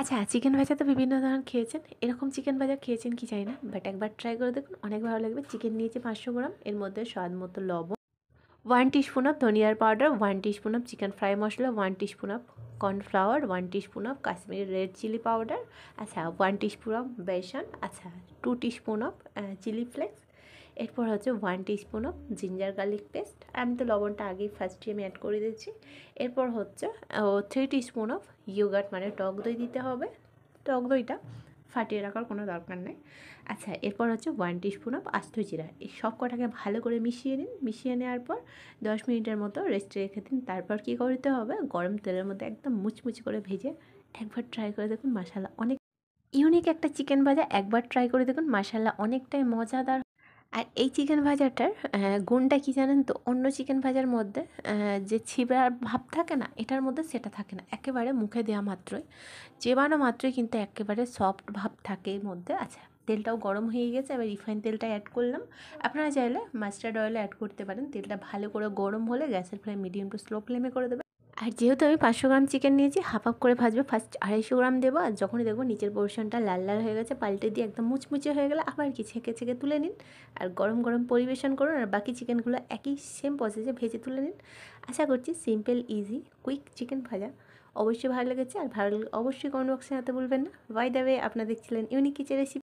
আচ্ছা, চিকেন ভাজা তো বিভিন্ন ধরনের খেয়েছেন। এরকম চিকেন ভাজা খেয়েছেন কি জানি না। বাট একবার ট্রাই করে দেখুন, অনেক ভালো লাগবে। চিকেন নিয়েছি 500 গ্রাম। এর মধ্যে স্বাদ মতো লবণ, 1 টিস্পুন অফ ধনিয়ার powder, 1 teaspoon of chicken fry মশলা, 1 teaspoon of cornflour, 1 teaspoon of Kashmiri red chilli powder, আচ্ছা 1 টিস্পুন অফ বেসন, আচ্ছা 2 টিস্পুন অফ চিলি ফ্লেক্স। এরপর হচ্ছে 1 teaspoon of ginger garlic paste. আমি তো লবণটা আগেই ফার্স্টে আমি অ্যাড করে দিচ্ছি। এরপর হচ্ছে 3 টিস্পুন অফ ইয়োগার্ট মানে টক দই দিতে হবে। টক দইটা ফাটিয়ে রাখার কোনো দরকার নেই। আচ্ছা, এরপর হচ্ছে 1 টিস্পুন অফ আস্ত জিরা। এই সব কটাকে ভালো করে মিশিয়ে নিন। মিশিয়ে নেওয়ার পর 10 মিনিটের মতো রেস্টে রেখে দিন। তারপর কী করতে হবে, গরম তেলের মধ্যে একদম মুচমুচে করে ভেজে একবার ট্রাই করে দেখুন। মাশাআল্লাহ, অনেক ইউনিক একটা চিকেন ভাজা। একবার ট্রাই করে দেখুন, মাশাআল্লাহ অনেকটাই মজাদার। আর এই চিকেন ভাজাটার গুণটা কী জানেন তো? অন্য চিকেন ভাজার মধ্যে যে ছিবড়ার ভাব থাকে না, এটার মধ্যে সেটা থাকে না। একেবারে মুখে দেওয়া মাত্রই, চেবানো মাত্রই কিন্তু একেবারে সফট ভাব থাকে এর মধ্যে। আচ্ছা, তেলটাও গরম হয়ে গেছে, এবার রিফাইন তেলটা অ্যাড করলাম। আপনারা চাইলে মাস্টার্ড অয়েলও অ্যাড করতে পারেন। তেলটা ভালো করে গরম হলে গ্যাসের ফ্লেম মিডিয়াম টু স্লো ফ্লেমে করে দেবেন। আর যেহেতু আমি 500 গ্রাম চিকেন নিয়েছি, হাফ হাফ করে ভাজবে। ফার্স্ট 250 গ্রাম দেবো, আর যখনই দেখবো নিচের পোর্শনটা লাল লাল হয়ে গেছে, পাল্টে দিয়ে একদম মুচমুচে হয়ে গেলে আবার কি ছেঁকে ছেঁকে তুলে নিন। আর গরম গরম পরিবেশন করুন। আর বাকি চিকেনগুলো একই সেম প্রসেসে ভেজে তুলে নিন। আশা করছি সিম্পল, ইজি, কুইক চিকেন ভাজা অবশ্যই ভালো লেগেছে। আর ভালো লাগলে অবশ্যই কমেন্ট বক্সে জানাতে ভুলবেন না। বাই দ্য ওয়ে, আপনারা দেখছিলেন ইউনিক কিচেন রেসিপি।